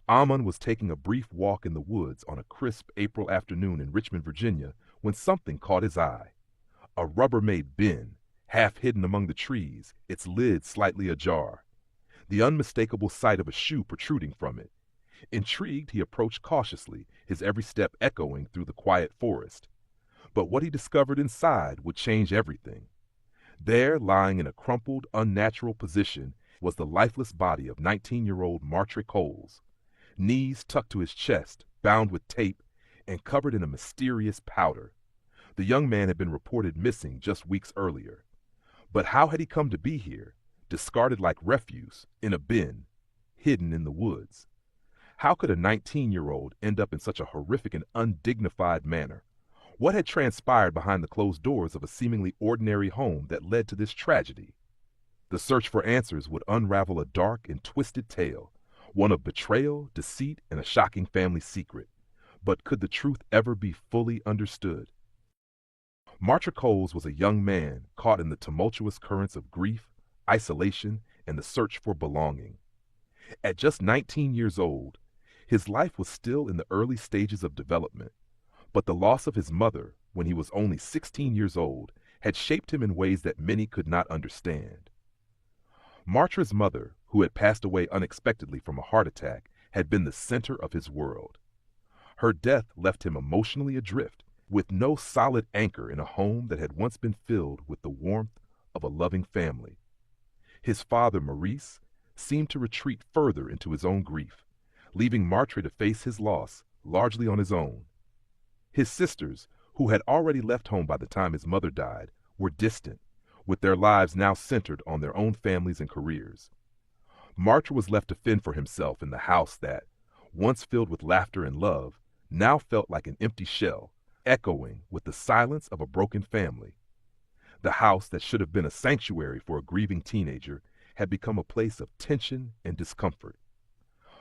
Amon was taking a brief walk in the woods on a crisp April afternoon in Richmond, Virginia, when something caught his eye. A Rubbermaid bin, half hidden among the trees, its lid slightly ajar. The unmistakable sight of a shoe protruding from it. Intrigued, he approached cautiously, his every step echoing through the quiet forest. But what he discovered inside would change everything. There, lying in a crumpled, unnatural position, was the lifeless body of 19-year-old Martre Coles, knees tucked to his chest, bound with tape, and covered in a mysterious powder. The young man had been reported missing just weeks earlier. But how had he come to be here, discarded like refuse, in a bin, hidden in the woods? How could a 19-year-old end up in such a horrific and undignified manner? What had transpired behind the closed doors of a seemingly ordinary home that led to this tragedy? The search for answers would unravel a dark and twisted tale, one of betrayal, deceit, and a shocking family secret. But could the truth ever be fully understood? Martre Coles was a young man caught in the tumultuous currents of grief, isolation, and the search for belonging. At just 19 years old, his life was still in the early stages of development, but the loss of his mother, when he was only 16 years old, had shaped him in ways that many could not understand. Martre's mother, who had passed away unexpectedly from a heart attack, had been the center of his world. Her death left him emotionally adrift, with no solid anchor in a home that had once been filled with the warmth of a loving family. His father, Maurice, seemed to retreat further into his own grief, leaving Martre to face his loss largely on his own. His sisters, who had already left home by the time his mother died, were distant, with their lives now centered on their own families and careers. Martre was left to fend for himself in the house that, once filled with laughter and love, now felt like an empty shell, echoing with the silence of a broken family. The house that should have been a sanctuary for a grieving teenager had become a place of tension and discomfort.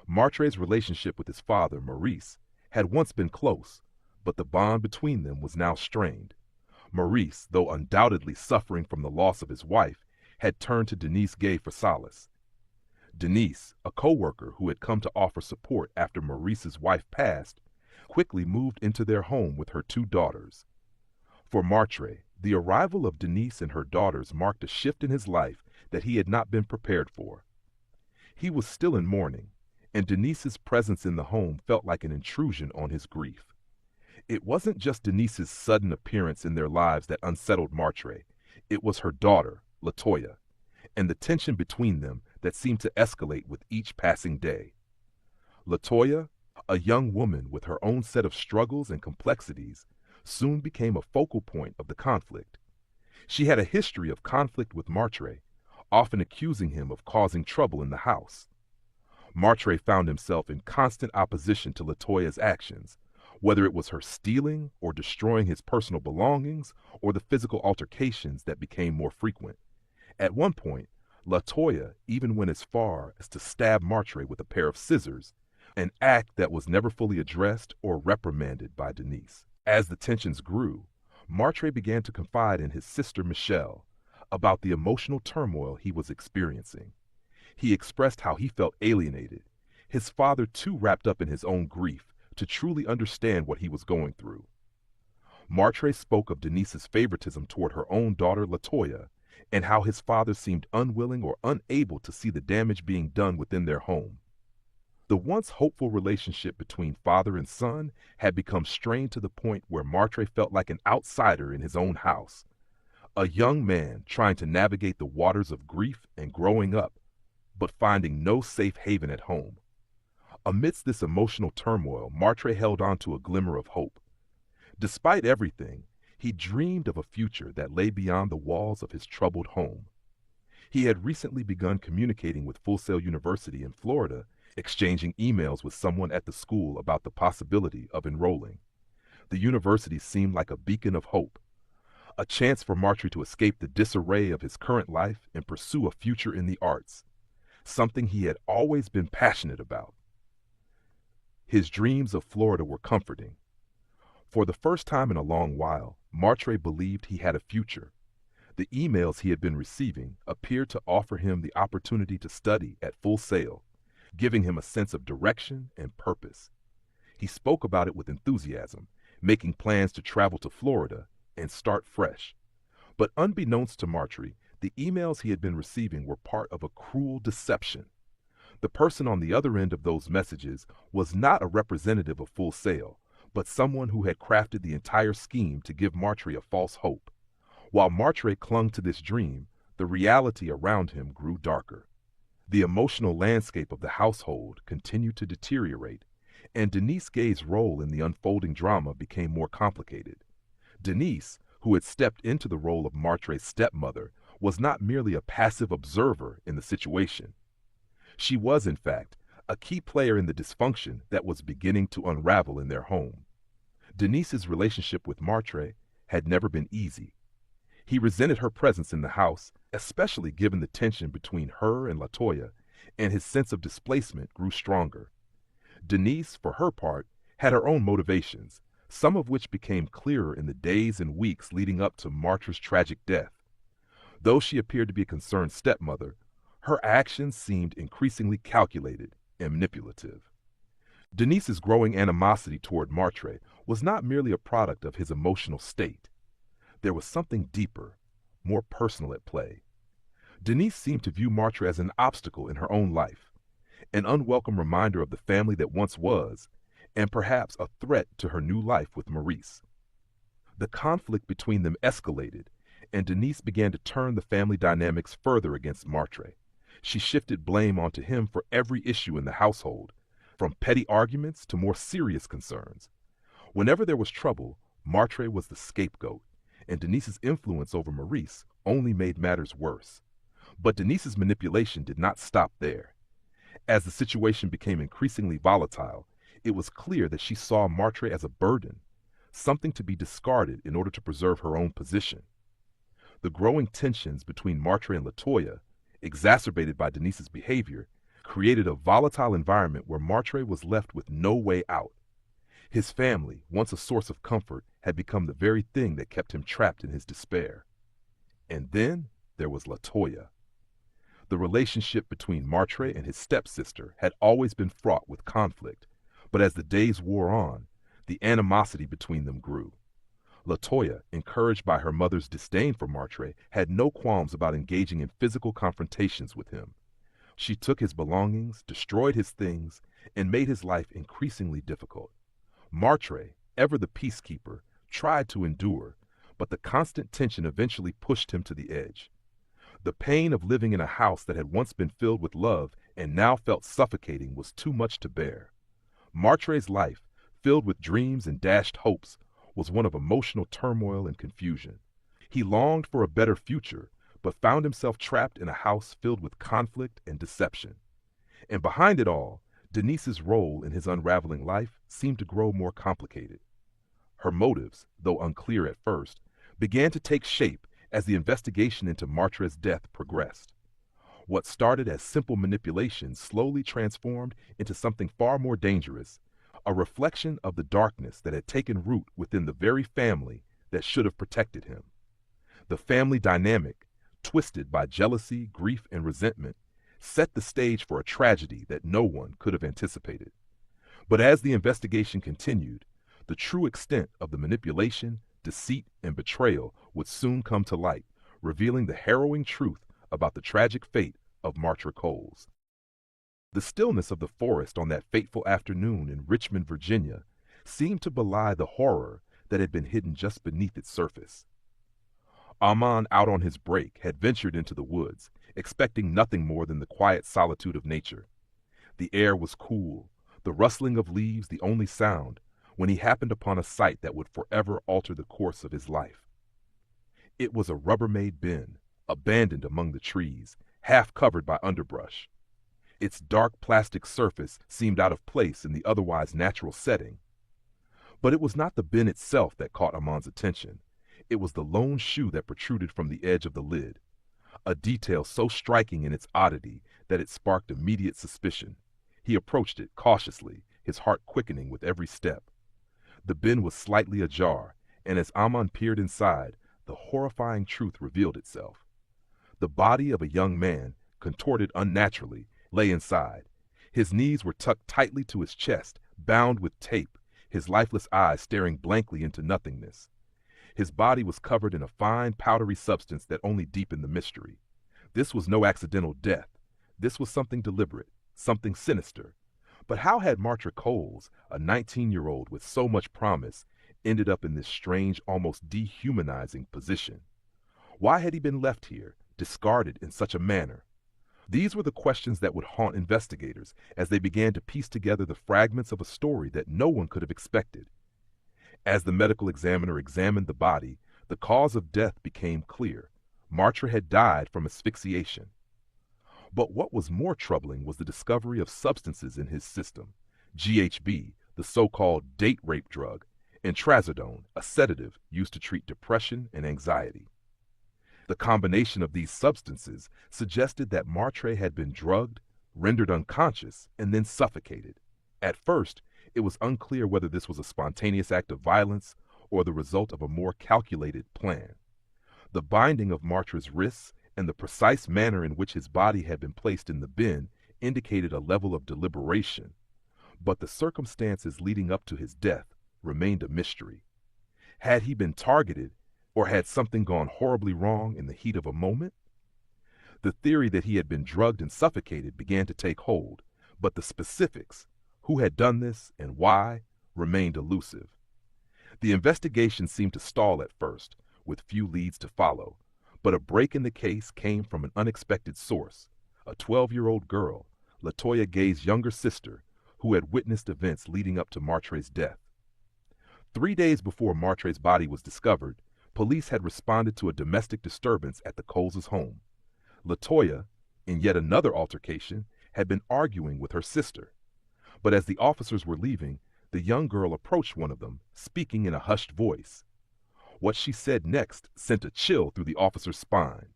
Martre's relationship with his father, Maurice, had once been close, but the bond between them was now strained. Maurice, though undoubtedly suffering from the loss of his wife, had turned to Denise Gay for solace. Denise, a co-worker who had come to offer support after Maurice's wife passed, quickly moved into their home with her two daughters. For Martre, the arrival of Denise and her daughters marked a shift in his life that he had not been prepared for. He was still in mourning, and Denise's presence in the home felt like an intrusion on his grief. It wasn't just Denise's sudden appearance in their lives that unsettled Martre. It was her daughter, Latoya, and the tension between them that seemed to escalate with each passing day. Latoya, a young woman with her own set of struggles and complexities, soon became a focal point of the conflict. She had a history of conflict with Martre, often accusing him of causing trouble in the house. Martre found himself in constant opposition to Latoya's actions, whether it was her stealing or destroying his personal belongings or the physical altercations that became more frequent. At one point, Latoya even went as far as to stab Martre with a pair of scissors, an act that was never fully addressed or reprimanded by Denise. As the tensions grew, Martre began to confide in his sister Michelle about the emotional turmoil he was experiencing. He expressed how he felt alienated, his father too wrapped up in his own grief to truly understand what he was going through. Martre spoke of Denise's favoritism toward her own daughter Latoya and how his father seemed unwilling or unable to see the damage being done within their home. The once hopeful relationship between father and son had become strained to the point where Martre felt like an outsider in his own house, a young man trying to navigate the waters of grief and growing up, but finding no safe haven at home. Amidst this emotional turmoil, Martre held on to a glimmer of hope. Despite everything, he dreamed of a future that lay beyond the walls of his troubled home. He had recently begun communicating with Full Sail University in Florida, exchanging emails with someone at the school about the possibility of enrolling. The university seemed like a beacon of hope, a chance for Martre to escape the disarray of his current life and pursue a future in the arts, something he had always been passionate about. His dreams of Florida were comforting. For the first time in a long while, Martre believed he had a future. The emails he had been receiving appeared to offer him the opportunity to study at Full Sail, giving him a sense of direction and purpose. He spoke about it with enthusiasm, making plans to travel to Florida and start fresh. But unbeknownst to Martre, the emails he had been receiving were part of a cruel deception. The person on the other end of those messages was not a representative of Full Sail, but someone who had crafted the entire scheme to give Martre a false hope. While Martre clung to this dream, the reality around him grew darker. The emotional landscape of the household continued to deteriorate, and Denise Gay's role in the unfolding drama became more complicated. Denise, who had stepped into the role of Martre's stepmother, was not merely a passive observer in the situation. She was, in fact, a key player in the dysfunction that was beginning to unravel in their home. Denise's relationship with Martre had never been easy. He resented her presence in the house, especially given the tension between her and LaToya, and his sense of displacement grew stronger. Denise, for her part, had her own motivations, some of which became clearer in the days and weeks leading up to Martre's tragic death. Though she appeared to be a concerned stepmother, her actions seemed increasingly calculated and manipulative. Denise's growing animosity toward Martre was not merely a product of his emotional state. There was something deeper, more personal at play. Denise seemed to view Martre as an obstacle in her own life, an unwelcome reminder of the family that once was, and perhaps a threat to her new life with Maurice. The conflict between them escalated, and Denise began to turn the family dynamics further against Martre. She shifted blame onto him for every issue in the household, from petty arguments to more serious concerns. Whenever there was trouble, Martre was the scapegoat, and Denise's influence over Maurice only made matters worse. But Denise's manipulation did not stop there. As the situation became increasingly volatile, it was clear that she saw Martre as a burden, something to be discarded in order to preserve her own position. The growing tensions between Martre and LaToya, exacerbated by Denise's behavior, created a volatile environment where Martre was left with no way out. His family, once a source of comfort, had become the very thing that kept him trapped in his despair. And then there was LaToya. The relationship between Martre and his stepsister had always been fraught with conflict, but as the days wore on, the animosity between them grew. LaToya, encouraged by her mother's disdain for Martre, had no qualms about engaging in physical confrontations with him. She took his belongings, destroyed his things, and made his life increasingly difficult. Martre, ever the peacekeeper, tried to endure, but the constant tension eventually pushed him to the edge. The pain of living in a house that had once been filled with love and now felt suffocating was too much to bear. Martre's life, filled with dreams and dashed hopes, was one of emotional turmoil and confusion. He longed for a better future, but found himself trapped in a house filled with conflict and deception. And behind it all, Denise's role in his unraveling life seemed to grow more complicated. Her motives, though unclear at first, began to take shape as the investigation into Martre's death progressed. What started as simple manipulation slowly transformed into something far more dangerous, a reflection of the darkness that had taken root within the very family that should have protected him. The family dynamic, twisted by jealousy, grief, and resentment, set the stage for a tragedy that no one could have anticipated. But as the investigation continued, the true extent of the manipulation, deceit, and betrayal would soon come to light, revealing the harrowing truth about the tragic fate of Martre Coles. The stillness of the forest on that fateful afternoon in Richmond, Virginia, seemed to belie the horror that had been hidden just beneath its surface. Armand, out on his break, had ventured into the woods, expecting nothing more than the quiet solitude of nature. The air was cool, the rustling of leaves the only sound, when he happened upon a sight that would forever alter the course of his life. It was a Rubbermaid bin, abandoned among the trees, half covered by underbrush. Its dark plastic surface seemed out of place in the otherwise natural setting. But it was not the bin itself that caught Armand's attention. It was the lone shoe that protruded from the edge of the lid, a detail so striking in its oddity that it sparked immediate suspicion. He approached it cautiously, his heart quickening with every step. The bin was slightly ajar, and as Armand peered inside, the horrifying truth revealed itself. The body of a young man, contorted unnaturally, lay inside, His knees were tucked tightly to his chest, bound with tape, his lifeless eyes staring blankly into nothingness. His body was covered in a fine, powdery substance that only deepened the mystery. This was no accidental death. This was something deliberate, something sinister. But how had Martre Coles, a 19-year-old with so much promise, ended up in this strange, almost dehumanizing position? Why had he been left here, discarded in such a manner? These were the questions that would haunt investigators as they began to piece together the fragments of a story that no one could have expected. As the medical examiner examined the body, the cause of death became clear. Martre had died from asphyxiation. But what was more troubling was the discovery of substances in his system: GHB, the so-called date rape drug, and trazodone, a sedative used to treat depression and anxiety. The combination of these substances suggested that Martre had been drugged, rendered unconscious, and then suffocated. At first, it was unclear whether this was a spontaneous act of violence or the result of a more calculated plan. The binding of Martre's wrists and the precise manner in which his body had been placed in the bin indicated a level of deliberation, but the circumstances leading up to his death remained a mystery. Had he been targeted, or had something gone horribly wrong in the heat of a moment? The theory that he had been drugged and suffocated began to take hold, but the specifics, who had done this and why, remained elusive. The investigation seemed to stall at first, with few leads to follow, but a break in the case came from an unexpected source: a 12-year-old girl, LaToya Gay's younger sister, who had witnessed events leading up to Martre's death. 3 days before Martre's body was discovered, police had responded to a domestic disturbance at the Coles' home. LaToya, in yet another altercation, had been arguing with her sister. But as the officers were leaving, the young girl approached one of them, speaking in a hushed voice. What she said next sent a chill through the officer's spine.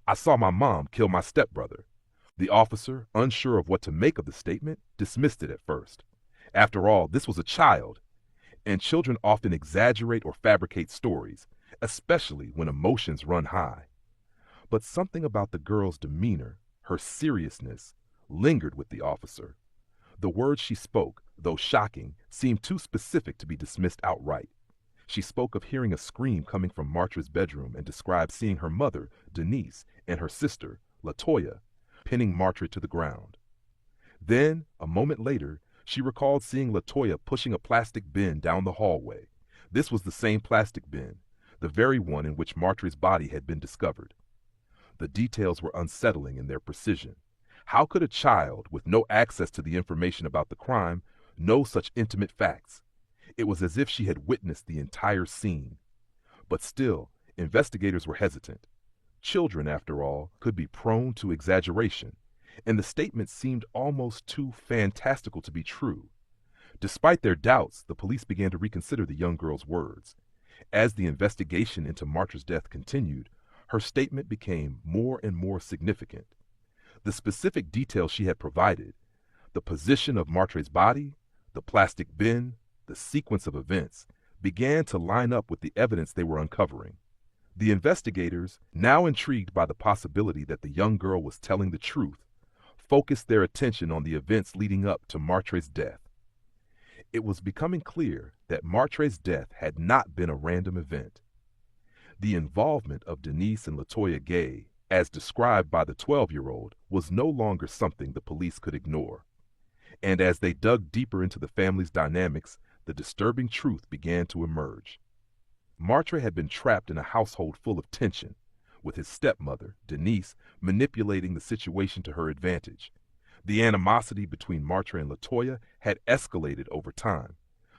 "I saw my mom kill my stepbrother." The officer, unsure of what to make of the statement, dismissed it at first. After all, this was a child, and children often exaggerate or fabricate stories, especially when emotions run high. But something about the girl's demeanor, her seriousness, lingered with the officer. The words she spoke, though shocking, seemed too specific to be dismissed outright. She spoke of hearing a scream coming from Martre's bedroom and described seeing her mother, Denise, and her sister, LaToya, pinning Martre to the ground. Then, a moment later, she recalled seeing LaToya pushing a plastic bin down the hallway. This was the same plastic bin, the very one in which Martre's body had been discovered. The details were unsettling in their precision. How could a child, with no access to the information about the crime, know such intimate facts? It was as if she had witnessed the entire scene. But still, investigators were hesitant. Children, after all, could be prone to exaggeration, and the statement seemed almost too fantastical to be true. Despite their doubts, the police began to reconsider the young girl's words. As the investigation into Martre's death continued, her statement became more and more significant. The specific details she had provided, the position of Martre's body, the plastic bin, the sequence of events, began to line up with the evidence they were uncovering. The investigators, now intrigued by the possibility that the young girl was telling the truth, focused their attention on the events leading up to Martre's death. It was becoming clear that Martre's death had not been a random event. The involvement of Denise and LaToya Gay, as described by the 12-year-old, was no longer something the police could ignore. And as they dug deeper into the family's dynamics, the disturbing truth began to emerge. Martre had been trapped in a household full of tension, with his stepmother, Denise, manipulating the situation to her advantage. The animosity between Martre and LaToya had escalated over time,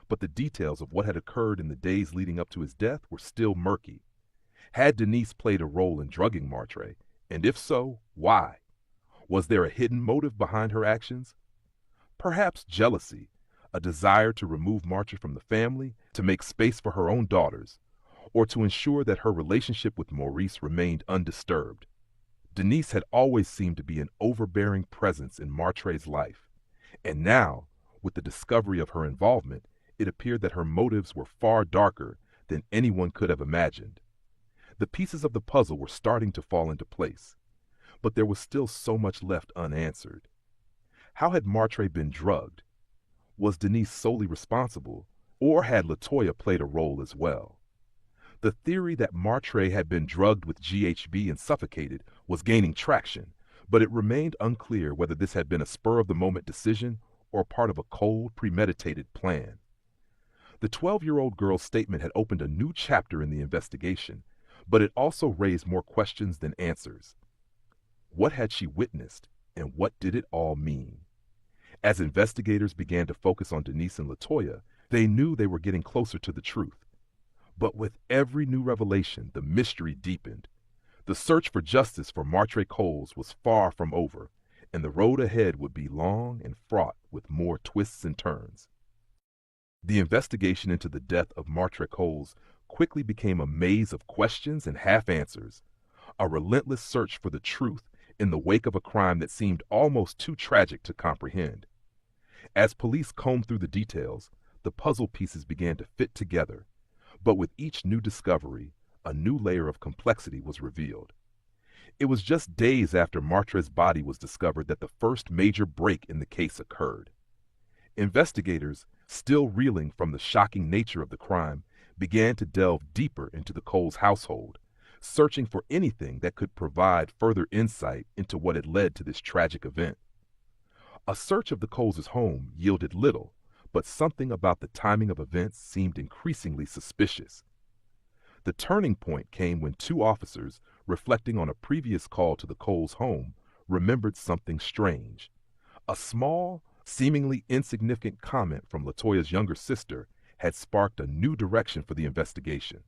but the details of what had occurred in the days leading up to his death were still murky. Had Denise played a role in drugging Martre, and if so, why? Was there a hidden motive behind her actions? Perhaps jealousy, a desire to remove Martre from the family, to make space for her own daughters, or to ensure that her relationship with Maurice remained undisturbed. Denise had always seemed to be an overbearing presence in Martre's life, and now, with the discovery of her involvement, it appeared that her motives were far darker than anyone could have imagined. The pieces of the puzzle were starting to fall into place, but there was still so much left unanswered. How had Martre been drugged? Was Denise solely responsible, or had Latoya played a role as well? The theory that Martre had been drugged with GHB and suffocated was gaining traction, but it remained unclear whether this had been a spur-of-the-moment decision or part of a cold, premeditated plan. The 12-year-old girl's statement had opened a new chapter in the investigation, but it also raised more questions than answers. What had she witnessed, and what did it all mean? As investigators began to focus on Denise and Latoya, they knew they were getting closer to the truth. But with every new revelation, the mystery deepened. The search for justice for Martre Coles was far from over, and the road ahead would be long and fraught with more twists and turns. The investigation into the death of Martre Coles quickly became a maze of questions and half-answers, a relentless search for the truth in the wake of a crime that seemed almost too tragic to comprehend. As police combed through the details, the puzzle pieces began to fit together, but with each new discovery, a new layer of complexity was revealed. It was just days after Martre's body was discovered that the first major break in the case occurred. Investigators, still reeling from the shocking nature of the crime, began to delve deeper into the Coles household, searching for anything that could provide further insight into what had led to this tragic event. A search of the Coles' home yielded little, but something about the timing of events seemed increasingly suspicious. The turning point came when two officers, reflecting on a previous call to the Coles' home, remembered something strange. A small, seemingly insignificant comment from Latoya's younger sister had sparked a new direction for the investigation.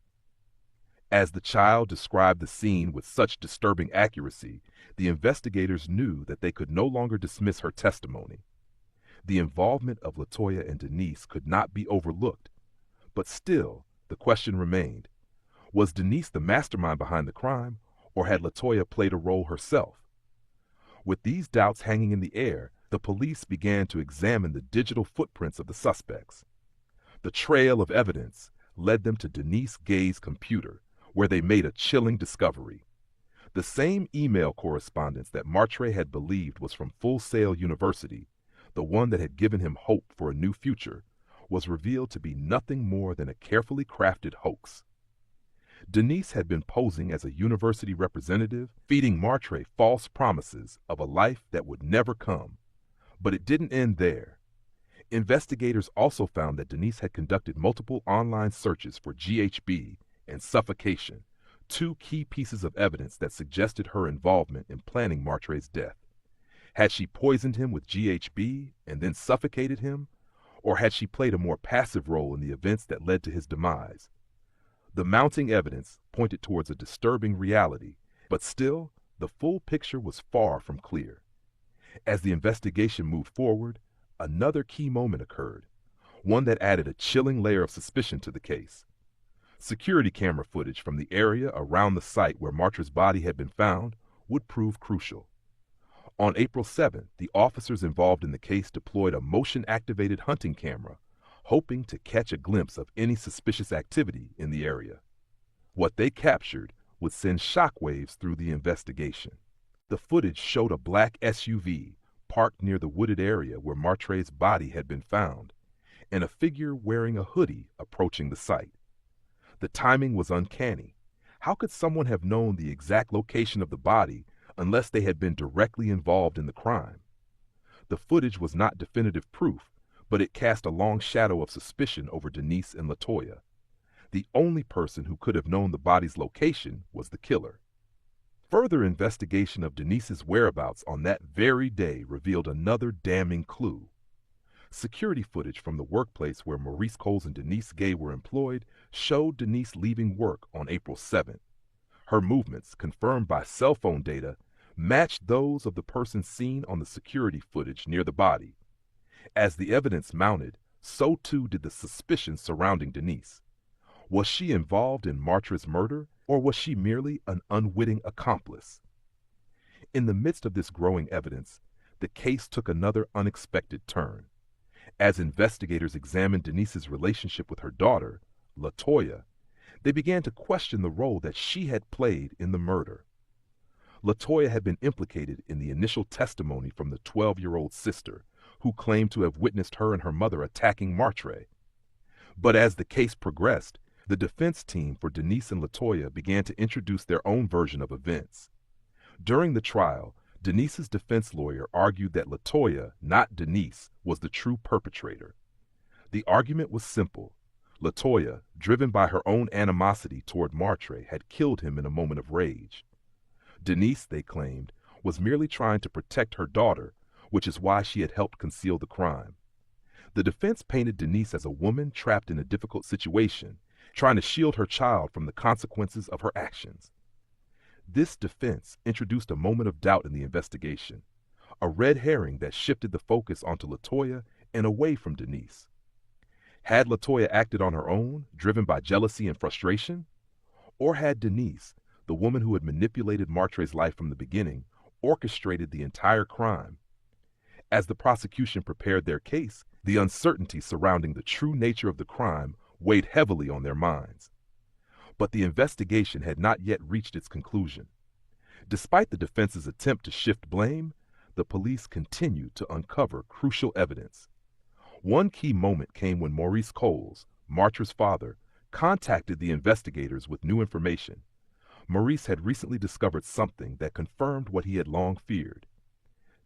As the child described the scene with such disturbing accuracy, the investigators knew that they could no longer dismiss her testimony. The involvement of Latoya and Denise could not be overlooked, but still, the question remained. Was Denise the mastermind behind the crime, or had Latoya played a role herself? With these doubts hanging in the air, the police began to examine the digital footprints of the suspects. The trail of evidence led them to Denise Gay's computer, where they made a chilling discovery. The same email correspondence that Martre had believed was from Full Sail University, the one that had given him hope for a new future, was revealed to be nothing more than a carefully crafted hoax. Denise had been posing as a university representative, feeding Martre false promises of a life that would never come. But it didn't end there. Investigators also found that Denise had conducted multiple online searches for GHB and suffocation, two key pieces of evidence that suggested her involvement in planning Martre's death. Had she poisoned him with GHB and then suffocated him, or had she played a more passive role in the events that led to his demise? The mounting evidence pointed towards a disturbing reality, but still, the full picture was far from clear. As the investigation moved forward, another key moment occurred, one that added a chilling layer of suspicion to the case. Security camera footage from the area around the site where Martre's body had been found would prove crucial. On April 7th, the officers involved in the case deployed a motion-activated hunting camera, hoping to catch a glimpse of any suspicious activity in the area. What they captured would send shockwaves through the investigation. The footage showed a black SUV parked near the wooded area where Martre's body had been found, and a figure wearing a hoodie approaching the site. The timing was uncanny. How could someone have known the exact location of the body unless they had been directly involved in the crime? The footage was not definitive proof, but it cast a long shadow of suspicion over Denise and Latoya. The only person who could have known the body's location was the killer. Further investigation of Denise's whereabouts on that very day revealed another damning clue. Security footage from the workplace where Martre Coles and Denise Gay were employed showed Denise leaving work on April 7th. Her movements, confirmed by cell phone data, matched those of the person seen on the security footage near the body. As the evidence mounted, so too did the suspicions surrounding Denise. Was she involved in Martre's murder, or was she merely an unwitting accomplice? In the midst of this growing evidence, the case took another unexpected turn. As investigators examined Denise's relationship with her daughter, Latoya, they began to question the role that she had played in the murder. LaToya had been implicated in the initial testimony from the 12-year-old sister, who claimed to have witnessed her and her mother attacking Martre. But as the case progressed, the defense team for Denise and LaToya began to introduce their own version of events. During the trial, Denise's defense lawyer argued that LaToya, not Denise, was the true perpetrator. The argument was simple. LaToya, driven by her own animosity toward Martre, had killed him in a moment of rage. Denise, they claimed, was merely trying to protect her daughter, which is why she had helped conceal the crime. The defense painted Denise as a woman trapped in a difficult situation, trying to shield her child from the consequences of her actions. This defense introduced a moment of doubt in the investigation, a red herring that shifted the focus onto LaToya and away from Denise. Had LaToya acted on her own, driven by jealousy and frustration? Or had Denise, the woman who had manipulated Martre's life from the beginning, orchestrated the entire crime? As the prosecution prepared their case, the uncertainty surrounding the true nature of the crime weighed heavily on their minds. But the investigation had not yet reached its conclusion. Despite the defense's attempt to shift blame, the police continued to uncover crucial evidence. One key moment came when Martre Coles, Martre's father, contacted the investigators with new information. Maurice had recently discovered something that confirmed what he had long feared.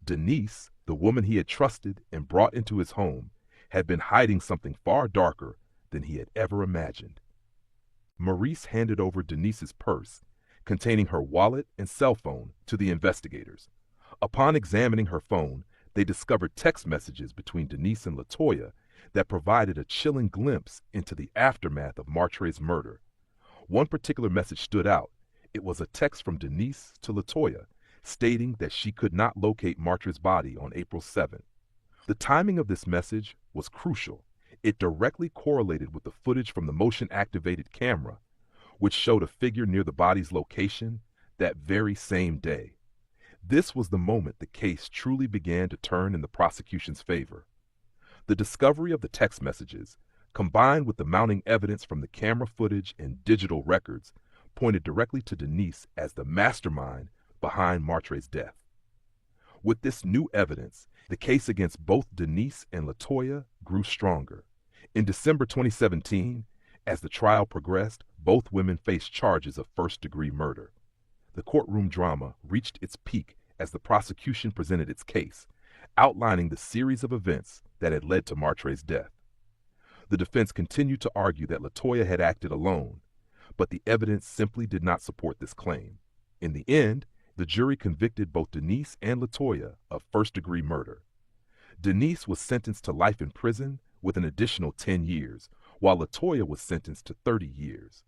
Denise, the woman he had trusted and brought into his home, had been hiding something far darker than he had ever imagined. Maurice handed over Denise's purse, containing her wallet and cell phone, to the investigators. Upon examining her phone, they discovered text messages between Denise and LaToya that provided a chilling glimpse into the aftermath of Martre's murder. One particular message stood out. It was a text from Denise to LaToya, stating that she could not locate Martre's body on April 7th. The timing of this message was crucial. It directly correlated with the footage from the motion-activated camera, which showed a figure near the body's location that very same day. This was the moment the case truly began to turn in the prosecution's favor. The discovery of the text messages, combined with the mounting evidence from the camera footage and digital records, pointed directly to Denise as the mastermind behind Martre's death. With this new evidence, the case against both Denise and LaToya grew stronger. In December 2017, as the trial progressed, both women faced charges of first-degree murder. The courtroom drama reached its peak as the prosecution presented its case, outlining the series of events that had led to Martre's death. The defense continued to argue that LaToya had acted alone, but the evidence simply did not support this claim. In the end, the jury convicted both Denise and LaToya of first-degree murder. Denise was sentenced to life in prison with an additional 10 years, while LaToya was sentenced to 30 years.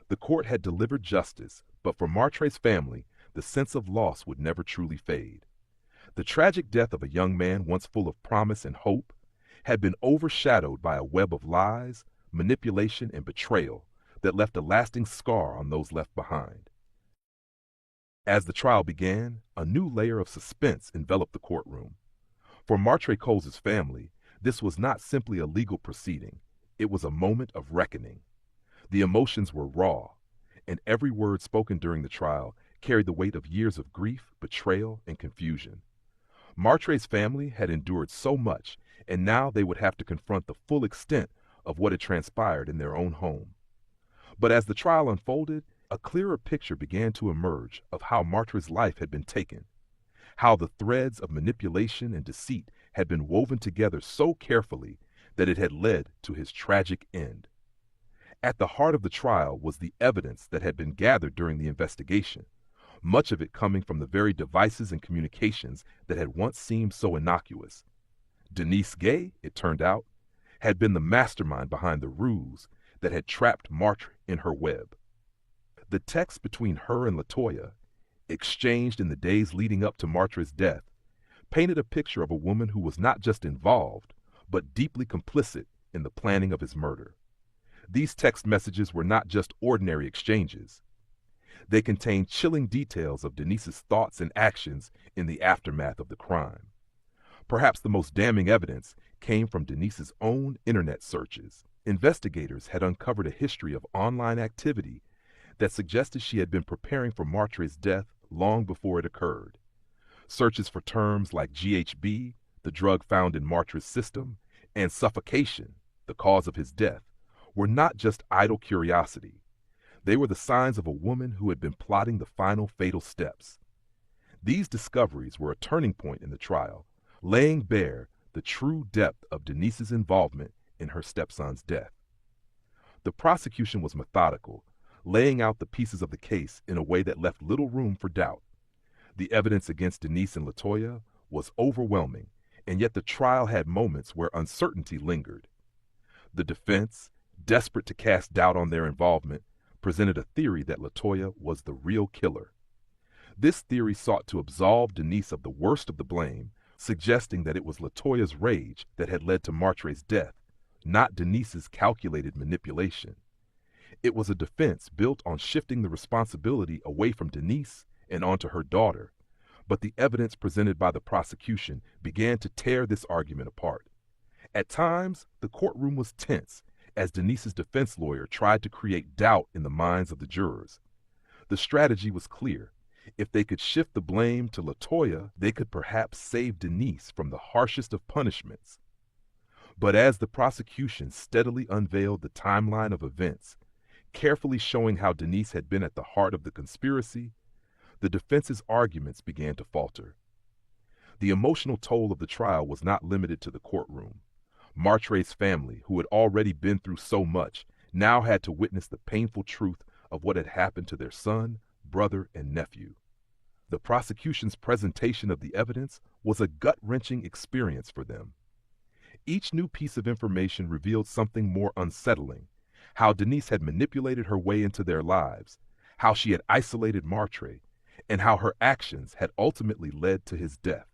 The court had delivered justice, but for Martre's family, the sense of loss would never truly fade. The tragic death of a young man once full of promise and hope had been overshadowed by a web of lies, manipulation, and betrayal that left a lasting scar on those left behind. As the trial began, a new layer of suspense enveloped the courtroom. For Martre Coles' family, this was not simply a legal proceeding. It was a moment of reckoning. The emotions were raw, and every word spoken during the trial carried the weight of years of grief, betrayal, and confusion. Martre's family had endured so much, and now they would have to confront the full extent of what had transpired in their own home. But as the trial unfolded, a clearer picture began to emerge of how Martre's life had been taken, how the threads of manipulation and deceit had been woven together so carefully that it had led to his tragic end. At the heart of the trial was the evidence that had been gathered during the investigation, much of it coming from the very devices and communications that had once seemed so innocuous. Denise Gay, it turned out, had been the mastermind behind the ruse that had trapped Martre in her web. The text between her and LaToya, exchanged in the days leading up to Martre's death, painted a picture of a woman who was not just involved, but deeply complicit in the planning of his murder. These text messages were not just ordinary exchanges. They contained chilling details of Denise's thoughts and actions in the aftermath of the crime. Perhaps the most damning evidence came from Denise's own internet searches. Investigators had uncovered a history of online activity that suggested she had been preparing for Martre's death long before it occurred. Searches for terms like GHB, the drug found in Martre's system, and suffocation, the cause of his death, were not just idle curiosity. They were the signs of a woman who had been plotting the final fatal steps. These discoveries were a turning point in the trial, laying bare the true depth of Denise's involvement in her stepson's death. The prosecution was methodical, laying out the pieces of the case in a way that left little room for doubt. The evidence against Denise and LaToya was overwhelming, and yet the trial had moments where uncertainty lingered. The defense, desperate to cast doubt on their involvement, presented a theory that LaToya was the real killer. This theory sought to absolve Denise of the worst of the blame, suggesting that it was LaToya's rage that had led to Martre's death, not Denise's calculated manipulation. It was a defense built on shifting the responsibility away from Denise and onto her daughter, but the evidence presented by the prosecution began to tear this argument apart. At times, the courtroom was tense as Denise's defense lawyer tried to create doubt in the minds of the jurors. The strategy was clear. If they could shift the blame to LaToya, they could perhaps save Denise from the harshest of punishments. But as the prosecution steadily unveiled the timeline of events, carefully showing how Denise had been at the heart of the conspiracy, the defense's arguments began to falter. The emotional toll of the trial was not limited to the courtroom. Martre's family, who had already been through so much, now had to witness the painful truth of what had happened to their son, brother, and nephew. The prosecution's presentation of the evidence was a gut-wrenching experience for them. Each new piece of information revealed something more unsettling: how Denise had manipulated her way into their lives, how she had isolated Martre, and how her actions had ultimately led to his death.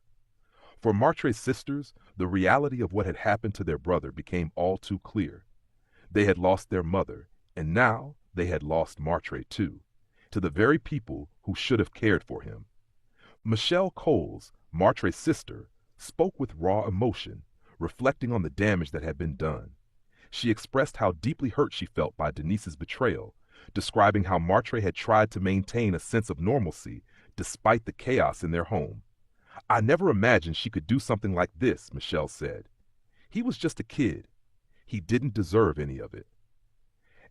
For Martre's sisters, the reality of what had happened to their brother became all too clear. They had lost their mother, and now they had lost Martre too, to the very people who should have cared for him. Martre Coles, Martre's sister, spoke with raw emotion, reflecting on the damage that had been done. She expressed how deeply hurt she felt by Denise's betrayal, describing how Martre had tried to maintain a sense of normalcy despite the chaos in their home. "I never imagined she could do something like this," Michelle said. "He was just a kid. He didn't deserve any of it."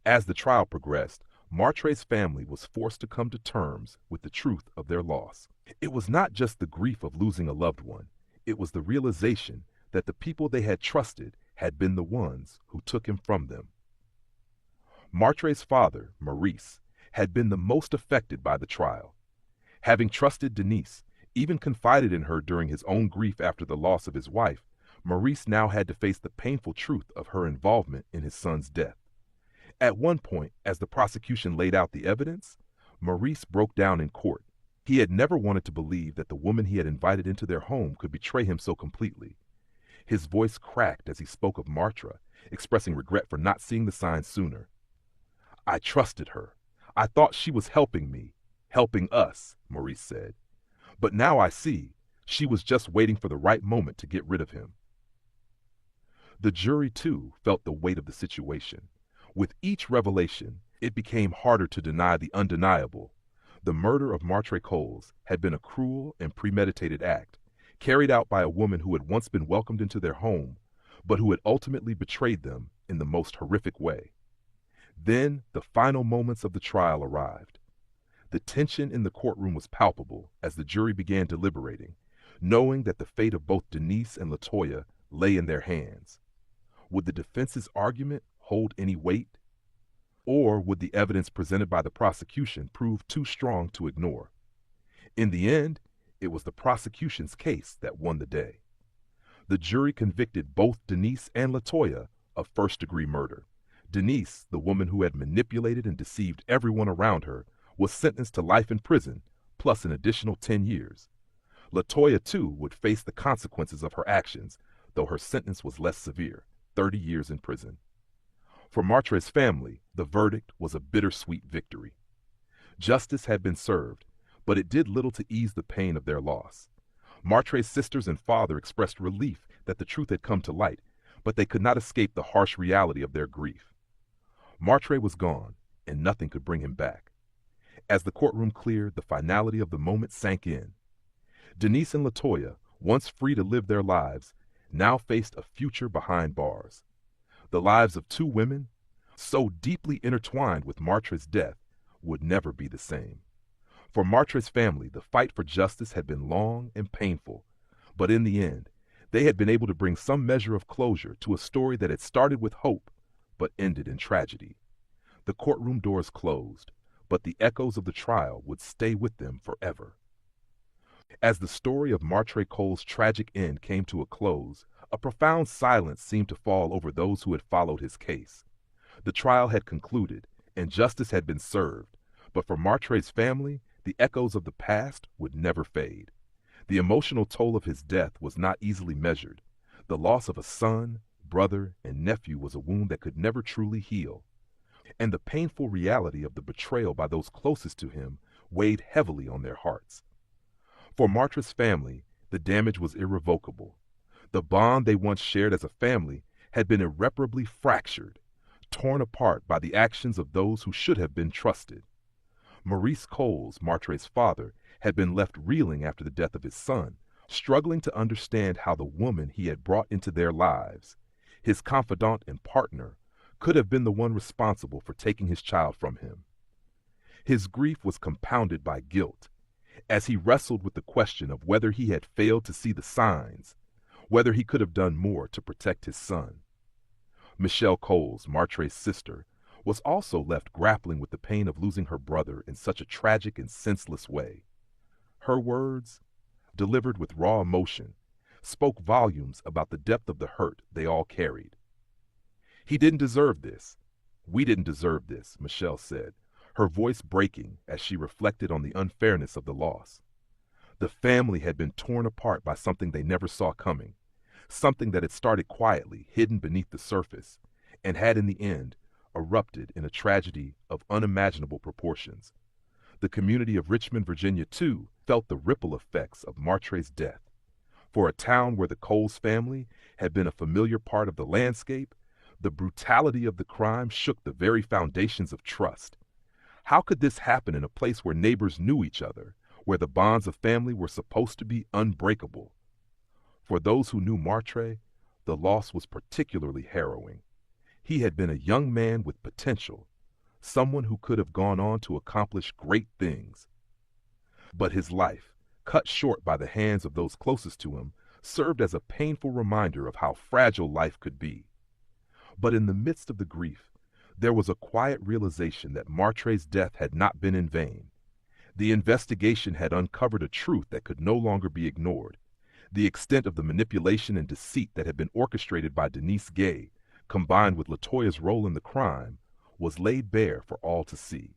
As the trial progressed, Martre's family was forced to come to terms with the truth of their loss. It was not just the grief of losing a loved one. It was the realization that the people they had trusted had been the ones who took him from them. Martre's father, Maurice, had been the most affected by the trial. Having trusted Denise, even confided in her during his own grief after the loss of his wife, Maurice now had to face the painful truth of her involvement in his son's death. At one point, as the prosecution laid out the evidence, Maurice broke down in court. He had never wanted to believe that the woman he had invited into their home could betray him so completely. His voice cracked as he spoke of Martre, expressing regret for not seeing the signs sooner. "I trusted her. I thought she was helping me, helping us," Maurice said. "But now I see she was just waiting for the right moment to get rid of him." The jury, too, felt the weight of the situation. With each revelation, it became harder to deny the undeniable. The murder of Martre Coles had been a cruel and premeditated act, carried out by a woman who had once been welcomed into their home, but who had ultimately betrayed them in the most horrific way. Then the final moments of the trial arrived. The tension in the courtroom was palpable as the jury began deliberating, knowing that the fate of both Denise and LaToya lay in their hands. Would the defense's argument hold any weight? Or would the evidence presented by the prosecution prove too strong to ignore? In the end, it was the prosecution's case that won the day. The jury convicted both Denise and LaToya of first-degree murder. Denise, the woman who had manipulated and deceived everyone around her, was sentenced to life in prison, plus an additional 10 years. LaToya, too, would face the consequences of her actions, though her sentence was less severe, 30 years in prison. For Martre's family, the verdict was a bittersweet victory. Justice had been served, but it did little to ease the pain of their loss. Martre's sisters and father expressed relief that the truth had come to light, but they could not escape the harsh reality of their grief. Martre was gone, and nothing could bring him back. As the courtroom cleared, the finality of the moment sank in. Denise and Latoya, once free to live their lives, now faced a future behind bars. The lives of two women, so deeply intertwined with Martre's death, would never be the same. For Martre's family, the fight for justice had been long and painful, but in the end, they had been able to bring some measure of closure to a story that had started with hope, but ended in tragedy. The courtroom doors closed, but the echoes of the trial would stay with them forever. As the story of Martre Coles' tragic end came to a close, a profound silence seemed to fall over those who had followed his case. The trial had concluded, and justice had been served, but for Martre's family, the echoes of the past would never fade. The emotional toll of his death was not easily measured. The loss of a son, brother, and nephew was a wound that could never truly heal. And the painful reality of the betrayal by those closest to him weighed heavily on their hearts. For Martre's family, the damage was irrevocable. The bond they once shared as a family had been irreparably fractured, torn apart by the actions of those who should have been trusted. Maurice Coles, Martre's father, had been left reeling after the death of his son, struggling to understand how the woman he had brought into their lives, his confidant and partner, could have been the one responsible for taking his child from him. His grief was compounded by guilt, as he wrestled with the question of whether he had failed to see the signs, whether he could have done more to protect his son. Michelle Coles, Martre's sister, was also left grappling with the pain of losing her brother in such a tragic and senseless way. Her words, delivered with raw emotion, spoke volumes about the depth of the hurt they all carried. "He didn't deserve this. We didn't deserve this," Michelle said, her voice breaking as she reflected on the unfairness of the loss. The family had been torn apart by something they never saw coming, something that had started quietly, hidden beneath the surface, and had in the end erupted in a tragedy of unimaginable proportions. The community of Richmond, Virginia, too, felt the ripple effects of Martre's death. For a town where the Coles family had been a familiar part of the landscape, the brutality of the crime shook the very foundations of trust. How could this happen in a place where neighbors knew each other, where the bonds of family were supposed to be unbreakable? For those who knew Martre, the loss was particularly harrowing. He had been a young man with potential, someone who could have gone on to accomplish great things. But his life, cut short by the hands of those closest to him, served as a painful reminder of how fragile life could be. But in the midst of the grief, there was a quiet realization that Martre's death had not been in vain. The investigation had uncovered a truth that could no longer be ignored. The extent of the manipulation and deceit that had been orchestrated by Denise Gay, combined with Latoya's role in the crime, was laid bare for all to see.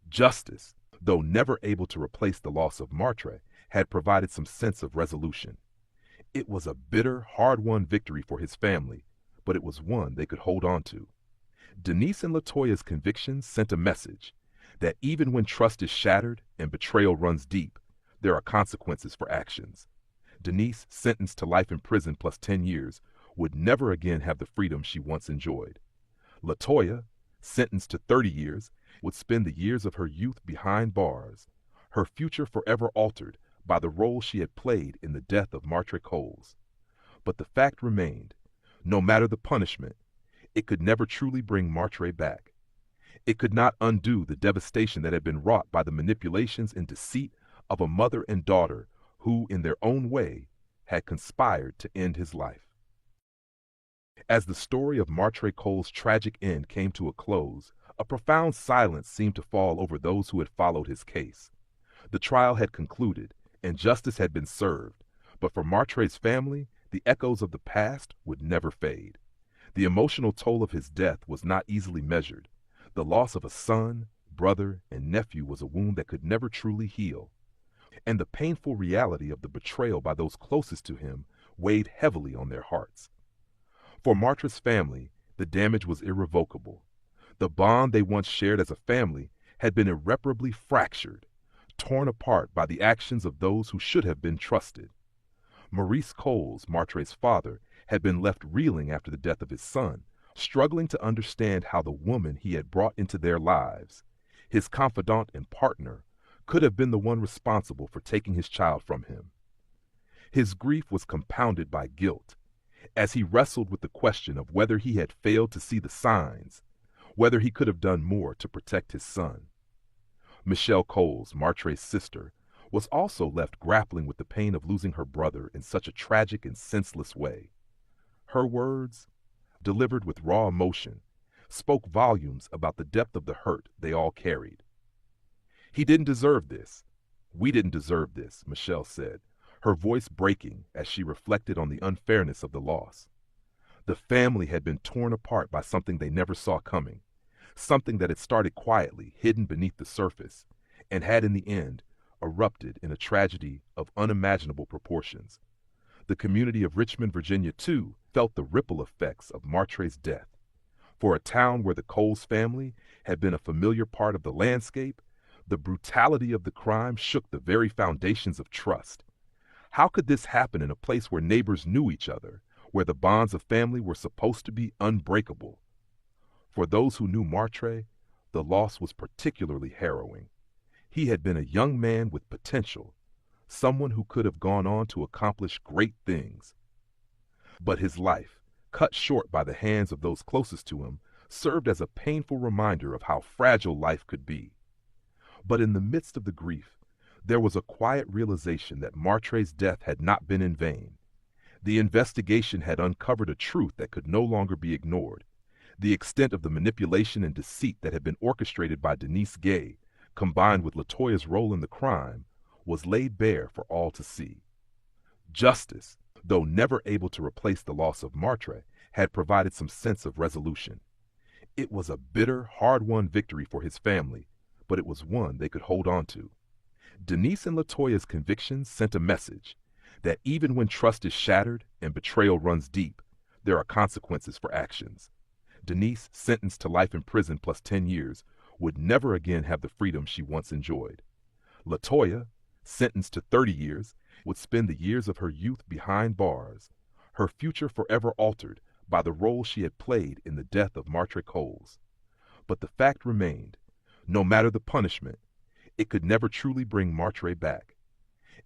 Justice, though never able to replace the loss of Martre, had provided some sense of resolution. It was a bitter, hard-won victory for his family, but it was one they could hold on to. Denise and Latoya's convictions sent a message that even when trust is shattered and betrayal runs deep, there are consequences for actions. Denise, sentenced to life in prison plus 10 years, would never again have the freedom she once enjoyed. Latoya, sentenced to 30 years, would spend the years of her youth behind bars, her future forever altered by the role she had played in the death of Martre Coles. But the fact remained, no matter the punishment, it could never truly bring Martre back. It could not undo the devastation that had been wrought by the manipulations and deceit of a mother and daughter who, in their own way, had conspired to end his life. As the story of Martre Coles' tragic end came to a close, a profound silence seemed to fall over those who had followed his case. The trial had concluded, and justice had been served, but for Martre's family, the echoes of the past would never fade. The emotional toll of his death was not easily measured. The loss of a son, brother, and nephew was a wound that could never truly heal. And the painful reality of the betrayal by those closest to him weighed heavily on their hearts. For Martre's family, the damage was irrevocable. The bond they once shared as a family had been irreparably fractured, torn apart by the actions of those who should have been trusted. Maurice Coles, Martre's father, had been left reeling after the death of his son, struggling to understand how the woman he had brought into their lives, his confidant and partner, could have been the one responsible for taking his child from him. His grief was compounded by guilt, as he wrestled with the question of whether he had failed to see the signs, whether he could have done more to protect his son. Michelle Coles, Martre's sister, was also left grappling with the pain of losing her brother in such a tragic and senseless way. Her words, delivered with raw emotion, spoke volumes about the depth of the hurt they all carried. "He didn't deserve this. We didn't deserve this," Michelle said, her voice breaking as she reflected on the unfairness of the loss. The family had been torn apart by something they never saw coming, something that had started quietly, hidden beneath the surface, and had in the end erupted in a tragedy of unimaginable proportions. The community of Richmond, Virginia, too, felt the ripple effects of Martre's death. For a town where the Coles family had been a familiar part of the landscape, the brutality of the crime shook the very foundations of trust. How could this happen in a place where neighbors knew each other, where the bonds of family were supposed to be unbreakable? For those who knew Martre, the loss was particularly harrowing. He had been a young man with potential, someone who could have gone on to accomplish great things. But his life, cut short by the hands of those closest to him, served as a painful reminder of how fragile life could be. But in the midst of the grief, there was a quiet realization that Martre's death had not been in vain. The investigation had uncovered a truth that could no longer be ignored. The extent of the manipulation and deceit that had been orchestrated by Denise Gay, combined with LaToya's role in the crime, was laid bare for all to see. Justice, though never able to replace the loss of Martre, had provided some sense of resolution. It was a bitter, hard-won victory for his family, but it was one they could hold on to. Denise and LaToya's convictions sent a message that even when trust is shattered and betrayal runs deep, there are consequences for actions. Denise, sentenced to life in prison plus 10 years, would never again have the freedom she once enjoyed. LaToya, sentenced to 30 years, would spend the years of her youth behind bars, her future forever altered by the role she had played in the death of Martre Coles. But the fact remained, no matter the punishment, it could never truly bring Martre back.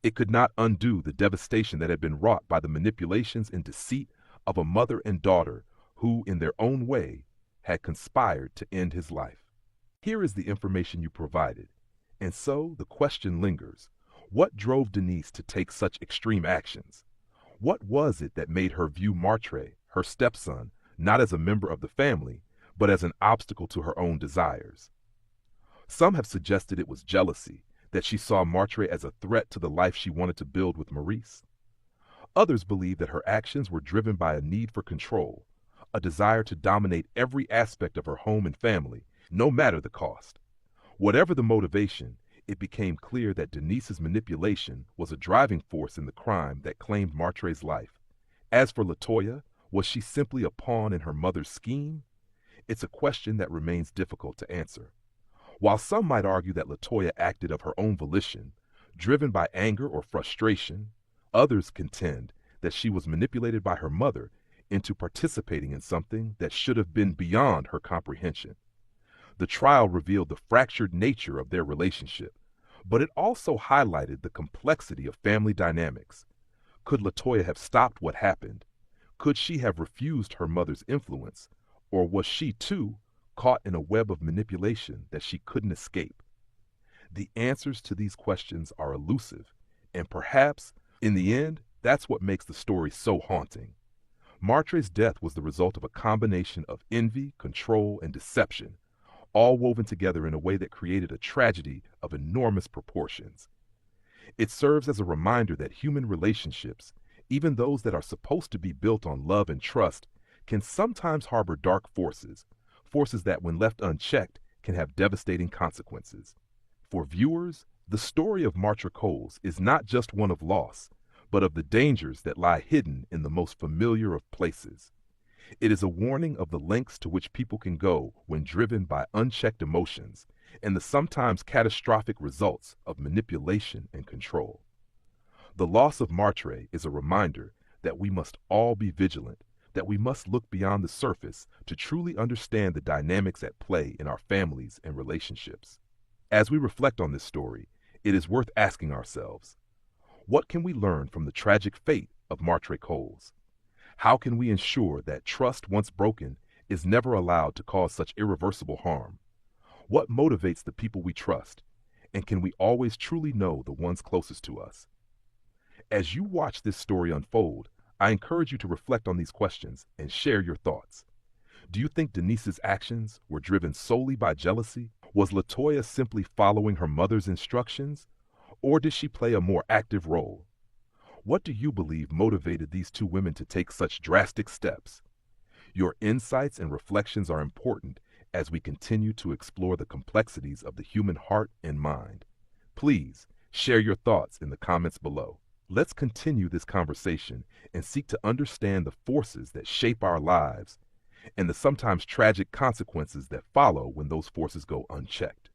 It could not undo the devastation that had been wrought by the manipulations and deceit of a mother and daughter who, in their own way, had conspired to end his life. Here is the information you provided, and so the question lingers. What drove Denise to take such extreme actions? What was it that made her view Martre, her stepson, not as a member of the family, but as an obstacle to her own desires? Some have suggested it was jealousy, that she saw Martre as a threat to the life she wanted to build with Maurice. Others believe that her actions were driven by a need for control, a desire to dominate every aspect of her home and family, no matter the cost. Whatever the motivation, it became clear that Denise's manipulation was a driving force in the crime that claimed Martre's life. As for LaToya, was she simply a pawn in her mother's scheme? It's a question that remains difficult to answer. While some might argue that LaToya acted of her own volition, driven by anger or frustration, others contend that she was manipulated by her mother into participating in something that should have been beyond her comprehension. The trial revealed the fractured nature of their relationship, but it also highlighted the complexity of family dynamics. Could LaToya have stopped what happened? Could she have refused her mother's influence? Or was she, too, caught in a web of manipulation that she couldn't escape? The answers to these questions are elusive, and perhaps, in the end, that's what makes the story so haunting. Martre's death was the result of a combination of envy, control, and deception, all woven together in a way that created a tragedy of enormous proportions. It serves as a reminder that human relationships, even those that are supposed to be built on love and trust, can sometimes harbor dark forces, forces that, when left unchecked, can have devastating consequences. For viewers, the story of Martre Coles is not just one of loss, but of the dangers that lie hidden in the most familiar of places. It is a warning of the lengths to which people can go when driven by unchecked emotions, and the sometimes catastrophic results of manipulation and control. The loss of Martre is a reminder that we must all be vigilant, that we must look beyond the surface to truly understand the dynamics at play in our families and relationships. As we reflect on this story, it is worth asking ourselves, what can we learn from the tragic fate of Martre Coles? How can we ensure that trust once broken is never allowed to cause such irreversible harm? What motivates the people we trust? And can we always truly know the ones closest to us? As you watch this story unfold, I encourage you to reflect on these questions and share your thoughts. Do you think Denise's actions were driven solely by jealousy? Was Latoya simply following her mother's instructions? Or did she play a more active role? What do you believe motivated these two women to take such drastic steps? Your insights and reflections are important as we continue to explore the complexities of the human heart and mind. Please share your thoughts in the comments below. Let's continue this conversation and seek to understand the forces that shape our lives and the sometimes tragic consequences that follow when those forces go unchecked.